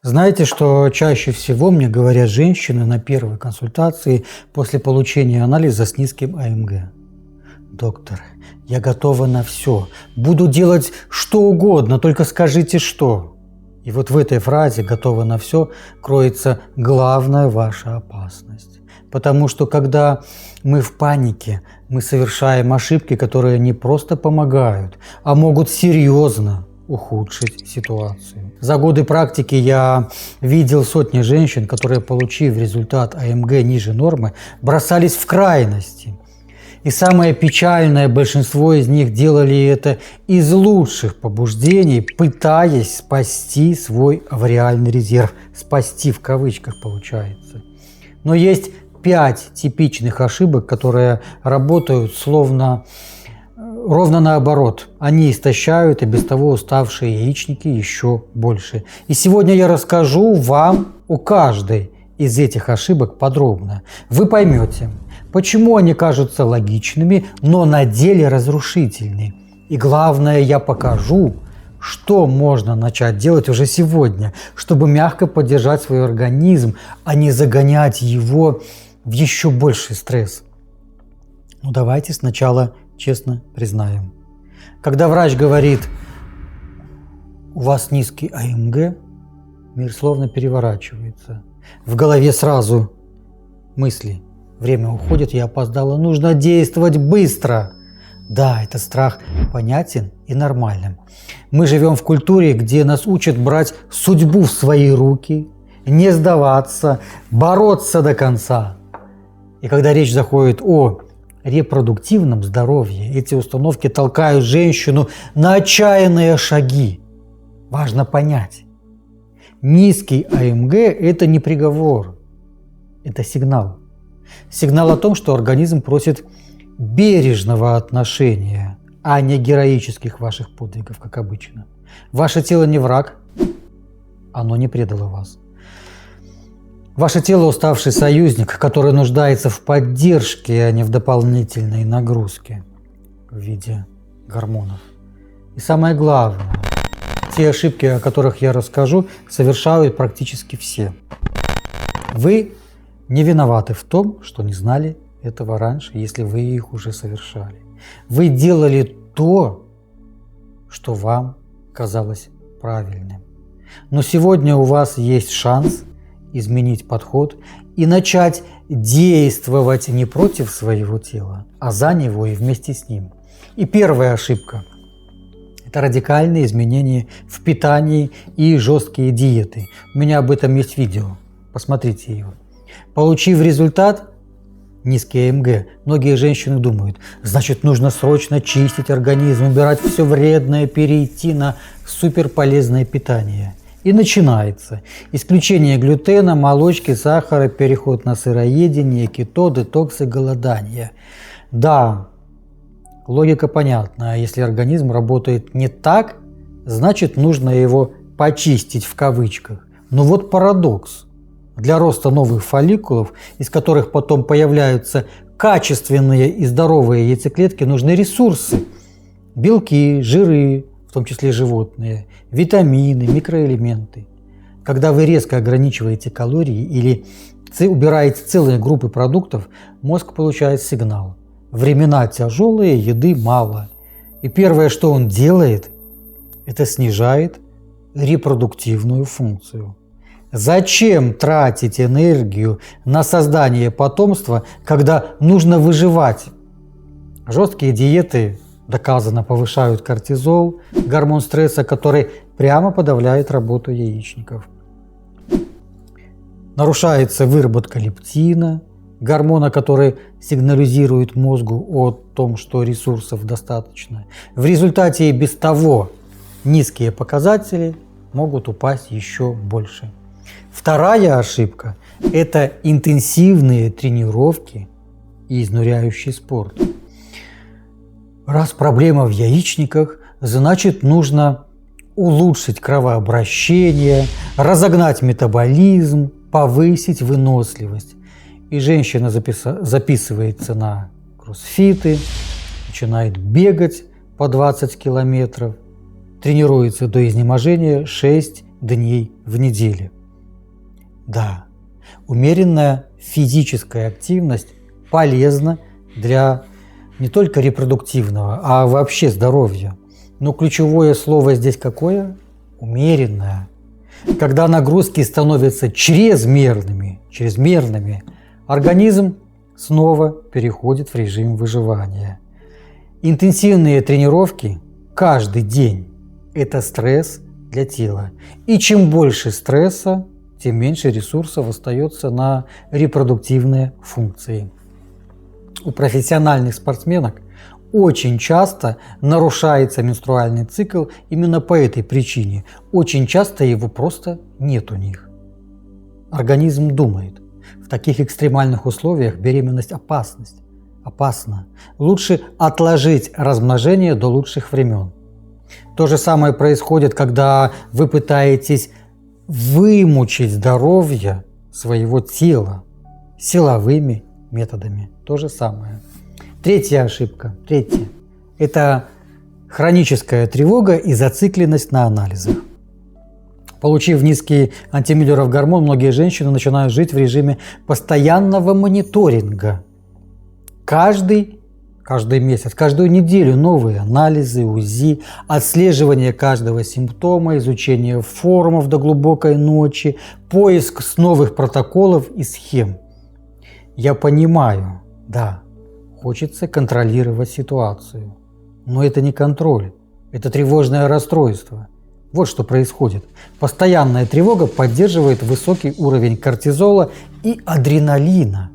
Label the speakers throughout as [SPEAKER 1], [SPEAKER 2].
[SPEAKER 1] Знаете, что чаще всего мне говорят женщины на первой консультации после получения анализа с низким АМГ? Доктор, я готова на все. Буду делать что угодно, только скажите что. И вот в этой фразе «готова на все» кроется главная ваша опасность. Потому что когда мы в панике, мы совершаем ошибки, которые не просто помогают, а могут серьезно ухудшить ситуацию. За годы практики я видел сотни женщин, которые, получив результат АМГ ниже нормы, бросались в крайности. И самое печальное, большинство из них делали это из лучших побуждений, пытаясь спасти свой авариальный резерв. Спасти в кавычках получается. Но есть 5 типичных ошибок, которые работают ровно наоборот. Они истощают и без того уставшие яичники еще больше. И сегодня я расскажу вам о каждой из этих ошибок подробно. Вы поймете, почему они кажутся логичными, но на деле разрушительны. И главное, я покажу, что можно начать делать уже сегодня, чтобы мягко поддержать свой организм, а не загонять его в еще больший стресс. Ну давайте сначала честно признаем. Когда врач говорит, у вас низкий АМГ, мир словно переворачивается. В голове сразу мысли. Время уходит, я опоздала, нужно действовать быстро. Да, этот страх понятен и нормален. Мы живем в культуре, где нас учат брать судьбу в свои руки, не сдаваться, бороться до конца. И когда речь заходит о репродуктивном здоровье, эти установки толкают женщину на отчаянные шаги. Важно понять, низкий АМГ – это не приговор, это сигнал. Сигнал о том, что организм просит бережного отношения, а не героических ваших подвигов, как обычно. Ваше тело не враг, оно не предало вас. Ваше тело – уставший союзник, который нуждается в поддержке, а не в дополнительной нагрузке в виде гормонов. И самое главное, те ошибки, о которых я расскажу, совершают практически все. Вы не виноваты в том, что не знали этого раньше, если вы их уже совершали. Вы делали то, что вам казалось правильным. Но сегодня у вас есть шанс изменить подход и начать действовать не против своего тела, а за него и вместе с ним. И первая ошибка – это радикальные изменения в питании и жесткие диеты. У меня об этом есть видео, посмотрите его. Получив результат – низкий АМГ, многие женщины думают, значит, нужно срочно чистить организм, убирать все вредное, перейти на суперполезное питание. И начинается исключение глютена, молочки, сахара, переход на сыроедение, кето, детокс и голодание. Да, логика понятна. Если организм работает не так, значит, нужно его «почистить» в кавычках. Но вот парадокс. Для роста новых фолликулов, из которых потом появляются качественные и здоровые яйцеклетки, нужны ресурсы. Белки, жиры, в том числе животные, витамины, микроэлементы. Когда вы резко ограничиваете калории или убираете целые группы продуктов, мозг получает сигнал. Времена тяжелые, еды мало. И первое, что он делает, это снижает репродуктивную функцию. Зачем тратить энергию на создание потомства, когда нужно выживать? Жесткие диеты, доказано, повышают кортизол, гормон стресса, который прямо подавляет работу яичников. Нарушается выработка лептина, гормона, который сигнализирует мозгу о том, что ресурсов достаточно. В результате и без того низкие показатели могут упасть еще больше. Вторая ошибка – это интенсивные тренировки и изнуряющий спорт. Раз проблема в яичниках, значит, нужно улучшить кровообращение, разогнать метаболизм, повысить выносливость. И женщина записывается на кроссфиты, начинает бегать по 20 километров, тренируется до изнеможения 6 дней в неделю. Да, умеренная физическая активность полезна для не только репродуктивного, а вообще здоровья. Но ключевое слово здесь какое? Умеренное. Когда нагрузки становятся чрезмерными, организм снова переходит в режим выживания. Интенсивные тренировки каждый день – это стресс для тела. И чем больше стресса, тем меньше ресурсов остается на репродуктивные функции. У профессиональных спортсменок очень часто нарушается менструальный цикл именно по этой причине. Очень часто его просто нет у них. Организм думает, в таких экстремальных условиях беременность опасна. Лучше отложить размножение до лучших времен. То же самое происходит, когда вы пытаетесь вымучить здоровье своего тела силовыми методами. То же самое. Третья ошибка. Это хроническая тревога и зацикленность на анализах. Получив низкий антимюллеров гормон, многие женщины начинают жить в режиме постоянного мониторинга. Каждый месяц, каждую неделю новые анализы, УЗИ, отслеживание каждого симптома, изучение форумов до глубокой ночи, поиск новых протоколов и схем. Я понимаю, да, хочется контролировать ситуацию, но это не контроль, это тревожное расстройство. Вот что происходит. Постоянная тревога поддерживает высокий уровень кортизола и адреналина.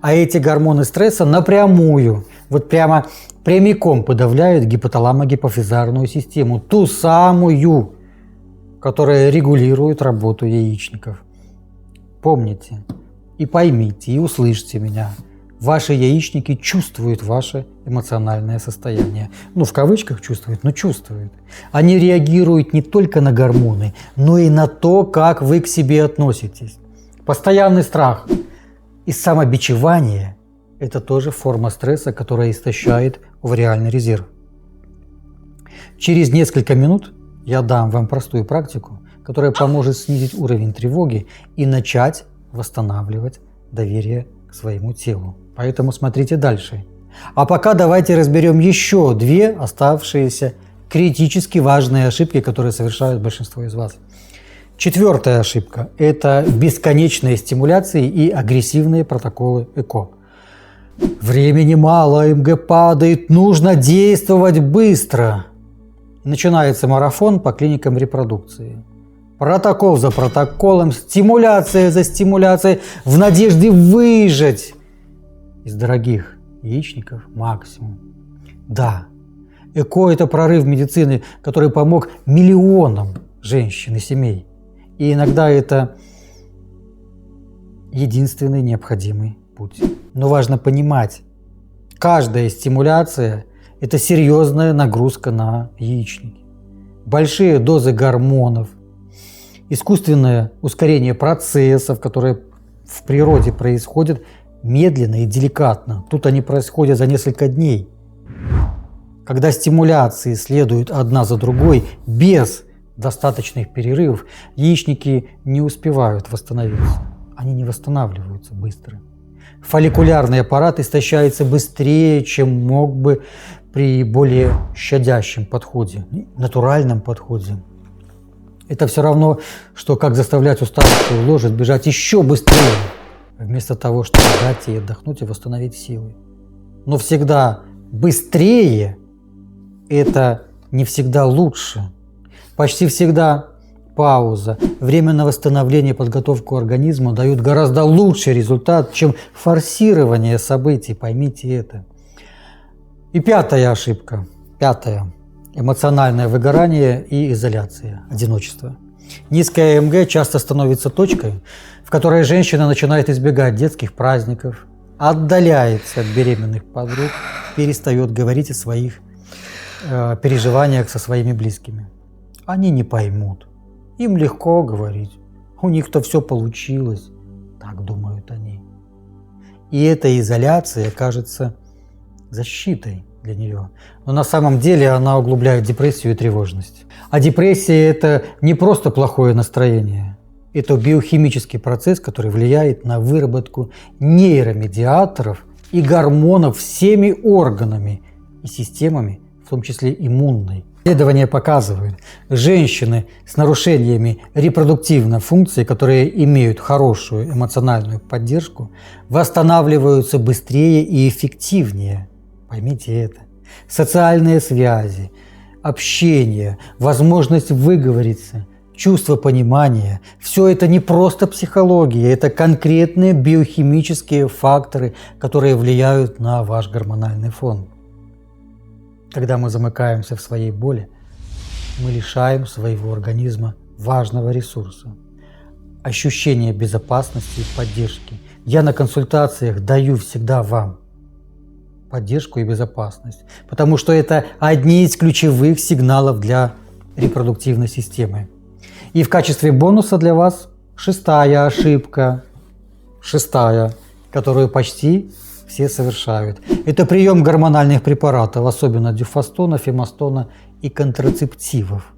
[SPEAKER 1] А эти гормоны стресса напрямую, прямиком подавляют гипоталамо-гипофизарную систему, ту самую, которая регулирует работу яичников. Помните и поймите, и услышьте меня. Ваши яичники чувствуют ваше эмоциональное состояние. В кавычках чувствуют, но чувствуют. Они реагируют не только на гормоны, но и на то, как вы к себе относитесь. Постоянный страх и самобичевание – это тоже форма стресса, которая истощает вариальный резерв. Через несколько минут я дам вам простую практику, которая поможет снизить уровень тревоги и начать восстанавливать доверие к своему телу. Поэтому смотрите дальше. А пока давайте разберем еще две оставшиеся критически важные ошибки, которые совершают большинство из вас. Четвертая ошибка – это бесконечные стимуляции и агрессивные протоколы ЭКО. Времени мало, МГ падает, нужно действовать быстро. Начинается марафон по клиникам репродукции. Протокол за протоколом, стимуляция за стимуляцией, в надежде выжать из дорогих яичников максимум. Да, ЭКО – это прорыв медицины, который помог миллионам женщин и семей. И иногда это единственный необходимый путь. Но важно понимать, каждая стимуляция – это серьезная нагрузка на яичники. Большие дозы гормонов, искусственное ускорение процессов, которые в природе происходят медленно и деликатно. Тут они происходят за несколько дней. Когда стимуляции следуют одна за другой, без достаточных перерывов, яичники не успевают восстановиться. Они не восстанавливаются быстро. Фолликулярный аппарат истощается быстрее, чем мог бы при более щадящем подходе, натуральном подходе. Это все равно, что как заставлять уставшую лошадь бежать еще быстрее, вместо того, чтобы дать ей отдохнуть и восстановить силы. Но всегда быстрее – это не всегда лучше. Почти всегда пауза, время на восстановление и подготовку организма дают гораздо лучший результат, чем форсирование событий, поймите это. И пятая ошибка. Эмоциональное выгорание и изоляция, одиночество. Низкая МГ часто становится точкой, в которой женщина начинает избегать детских праздников, отдаляется от беременных подруг, перестает говорить о своих переживаниях со своими близкими. Они не поймут. Им легко говорить. У них-то все получилось. Так думают они. И эта изоляция кажется защитой для нее. Но на самом деле она углубляет депрессию и тревожность. А депрессия – это не просто плохое настроение. Это биохимический процесс, который влияет на выработку нейромедиаторов и гормонов всеми органами и системами, в том числе иммунной. Исследования показывают, женщины с нарушениями репродуктивной функции, которые имеют хорошую эмоциональную поддержку, восстанавливаются быстрее и эффективнее. Поймите это. Социальные связи, общение, возможность выговориться, чувство понимания – все это не просто психология, это конкретные биохимические факторы, которые влияют на ваш гормональный фон. Когда мы замыкаемся в своей боли, мы лишаем своего организма важного ресурса – ощущения безопасности и поддержки. Я на консультациях даю всегда вам поддержку и безопасность, потому что это одни из ключевых сигналов для репродуктивной системы. И в качестве бонуса для вас шестая ошибка, которую почти все совершают. Это прием гормональных препаратов, особенно дюфастона, фемастона и контрацептивов.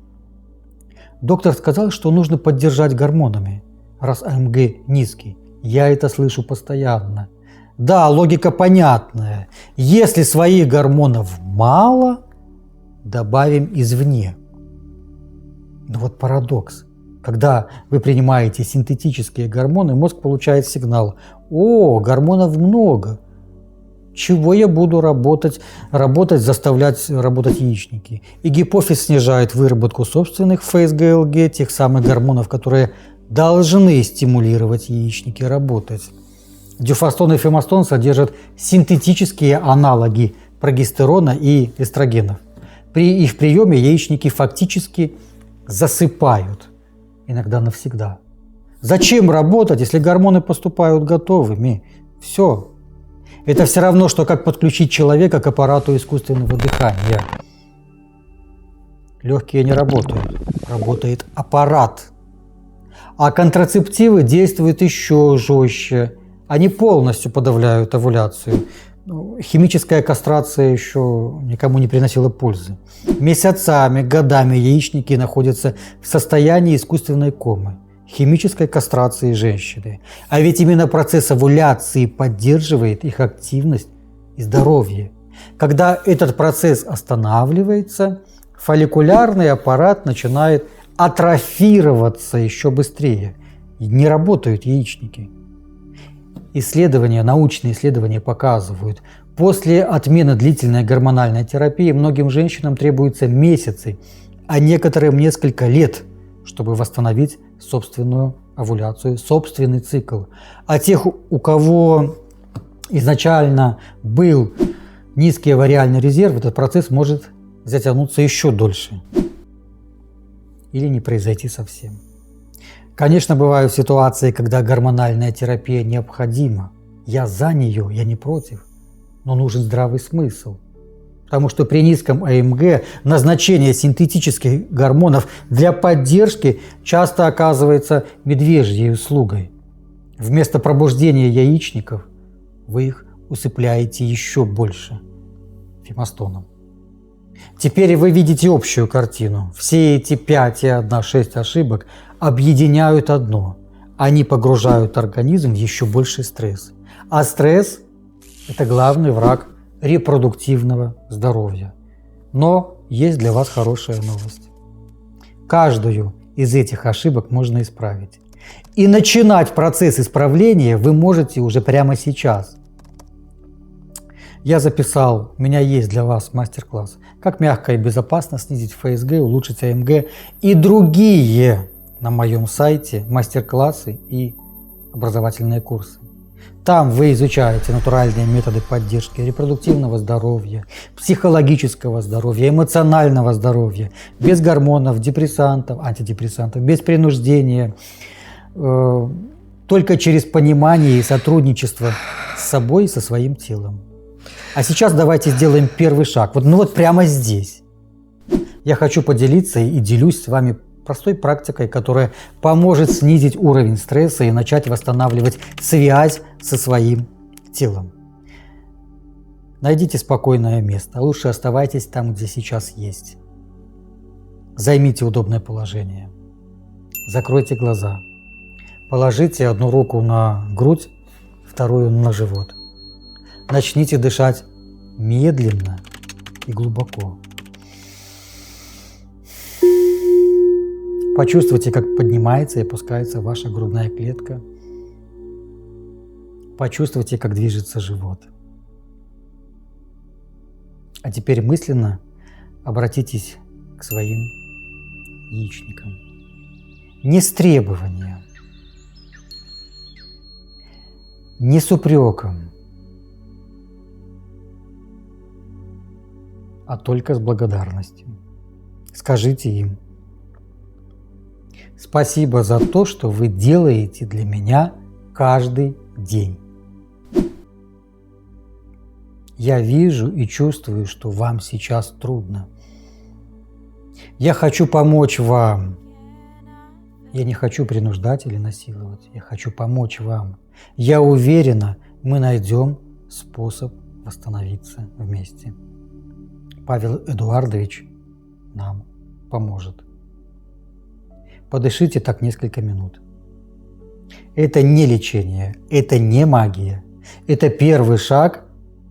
[SPEAKER 1] Доктор сказал, что нужно поддержать гормонами, раз АМГ низкий. Я это слышу постоянно. Да, логика понятная. Если своих гормонов мало, добавим извне. Но вот парадокс. Когда вы принимаете синтетические гормоны, мозг получает сигнал: «О, гормонов много. Чего я буду работать, заставлять работать яичники?» И гипофиз снижает выработку собственных ФСГЛГ, тех самых гормонов, которые должны стимулировать яичники работать. Дюфастон и фемастон содержат синтетические аналоги прогестерона и эстрогенов. При их приеме яичники фактически засыпают, иногда навсегда. Зачем работать, если гормоны поступают готовыми? Все. Это все равно, что как подключить человека к аппарату искусственного дыхания. Легкие не работают, работает аппарат. А контрацептивы действуют еще жестче. Они полностью подавляют овуляцию. Химическая кастрация еще никому не приносила пользы. Месяцами, годами яичники находятся в состоянии искусственной комы, химической кастрации женщины. А ведь именно процесс овуляции поддерживает их активность и здоровье. Когда этот процесс останавливается, фолликулярный аппарат начинает атрофироваться еще быстрее. Не работают яичники. Научные исследования показывают, после отмены длительной гормональной терапии многим женщинам требуются месяцы, а некоторым несколько лет, чтобы восстановить собственную овуляцию, собственный цикл. А тех, у кого изначально был низкий овариальный резерв, этот процесс может затянуться еще дольше или не произойти совсем. Конечно, бывают ситуации, когда гормональная терапия необходима. Я за нее, я не против, но нужен здравый смысл. Потому что при низком АМГ назначение синтетических гормонов для поддержки часто оказывается медвежьей услугой. Вместо пробуждения яичников вы их усыпляете еще больше фемастоном. Теперь вы видите общую картину. Все эти 5 и 1/6 ошибок объединяют одно. Они погружают организм в еще больший стресс. А стресс – это главный враг репродуктивного здоровья. Но есть для вас хорошая новость. Каждую из этих ошибок можно исправить. И начинать процесс исправления вы можете уже прямо сейчас. Я записал, у меня есть для вас мастер-класс «Как мягко и безопасно снизить ФСГ, улучшить АМГ» и другие на моем сайте мастер-классы и образовательные курсы. Там вы изучаете натуральные методы поддержки репродуктивного здоровья, психологического здоровья, эмоционального здоровья, без гормонов, депрессантов, антидепрессантов, без принуждения, только через понимание и сотрудничество с собой и со своим телом. А сейчас давайте сделаем первый шаг. Вот прямо здесь. Я хочу поделиться и делюсь с вами простой практикой, которая поможет снизить уровень стресса и начать восстанавливать связь со своим телом. Найдите спокойное место, а лучше оставайтесь там, где сейчас есть. Займите удобное положение. Закройте глаза. Положите одну руку на грудь, вторую на живот. Начните дышать медленно и глубоко. Почувствуйте, как поднимается и опускается ваша грудная клетка. Почувствуйте, как движется живот. А теперь мысленно обратитесь к своим яичникам. Не с требованием, не с упреком, а только с благодарностью. Скажите им: спасибо за то, что вы делаете для меня каждый день. Я вижу и чувствую, что вам сейчас трудно. Я хочу помочь вам. Я не хочу принуждать или насиловать. Я хочу помочь вам. Я уверена, мы найдем способ восстановиться вместе. Павел Эдуардович нам поможет. Подышите так несколько минут. Это не лечение, это не магия. Это первый шаг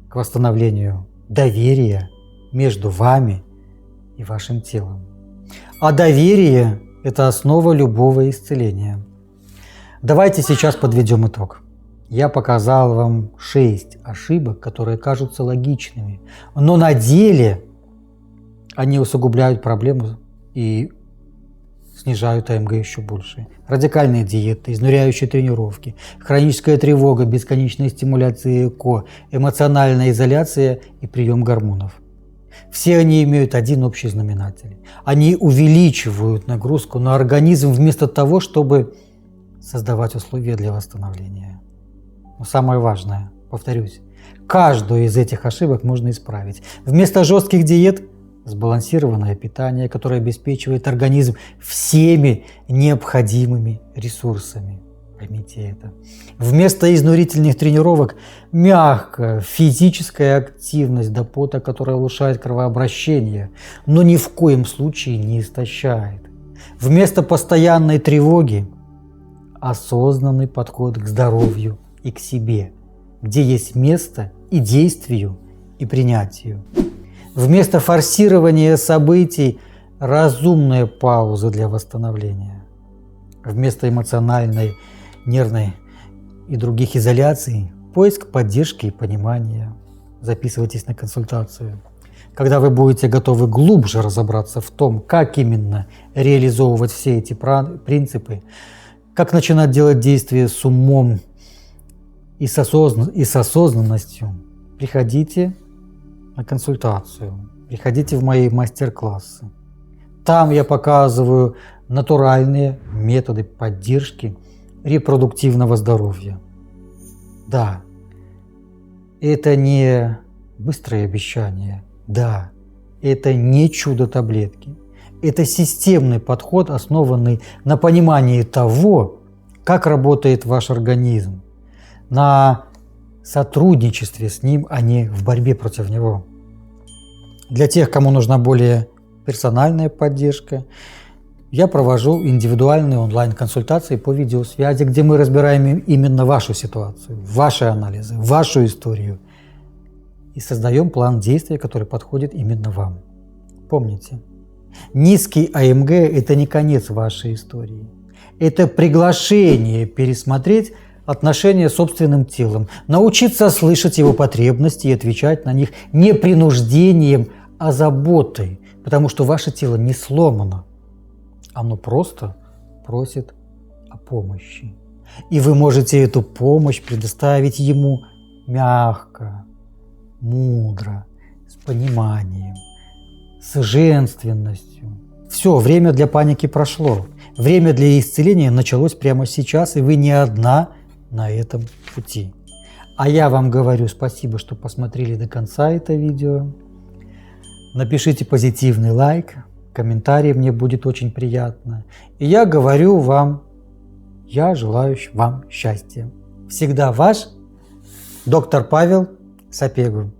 [SPEAKER 1] к восстановлению доверия между вами и вашим телом. А доверие – это основа любого исцеления. Давайте сейчас подведем итог. Я показал вам 6 ошибок, которые кажутся логичными, но на деле они усугубляют проблему и снижают АМГ еще больше. Радикальные диеты, изнуряющие тренировки, хроническая тревога, бесконечная стимуляция ЭКО, эмоциональная изоляция и прием гормонов. Все они имеют один общий знаменатель. Они увеличивают нагрузку на организм вместо того, чтобы создавать условия для восстановления. Но самое важное, повторюсь, каждую из этих ошибок можно исправить. Вместо жестких диет – сбалансированное питание, которое обеспечивает организм всеми необходимыми ресурсами. Поймите это. Вместо изнурительных тренировок – мягкая физическая активность до пота, которая улучшает кровообращение, но ни в коем случае не истощает. Вместо постоянной тревоги – осознанный подход к здоровью и к себе, где есть место и действию, и принятию. Вместо форсирования событий – разумная пауза для восстановления. Вместо эмоциональной, нервной и других изоляций – поиск поддержки и понимания. Записывайтесь на консультацию. Когда вы будете готовы глубже разобраться в том, как именно реализовывать все эти принципы, как начинать делать действия с умом и с осознанностью, приходите на консультацию, приходите в мои мастер-классы. Там я показываю натуральные методы поддержки репродуктивного здоровья. Да, это не быстрое обещание, да, это не чудо-таблетки. Это системный подход, основанный на понимании того, как работает ваш организм, на сотрудничестве с ним, а не в борьбе против него. Для тех, кому нужна более персональная поддержка, я провожу индивидуальные онлайн-консультации по видеосвязи, где мы разбираем именно вашу ситуацию, ваши анализы, вашу историю и создаем план действия, который подходит именно вам. Помните, низкий АМГ – это не конец вашей истории. Это приглашение пересмотреть отношения с собственным телом, научиться слышать его потребности и отвечать на них не принуждением, а заботой, потому что ваше тело не сломано. Оно просто просит о помощи. И вы можете эту помощь предоставить ему мягко, мудро, с пониманием, с женственностью. Все, время для паники прошло. Время для исцеления началось прямо сейчас, и вы не одна на этом пути. А я вам говорю спасибо, что посмотрели до конца это видео. Напишите позитивный лайк, комментарий, мне будет очень приятно. И я говорю вам, я желаю вам счастья. Всегда ваш доктор Павел Сапегу.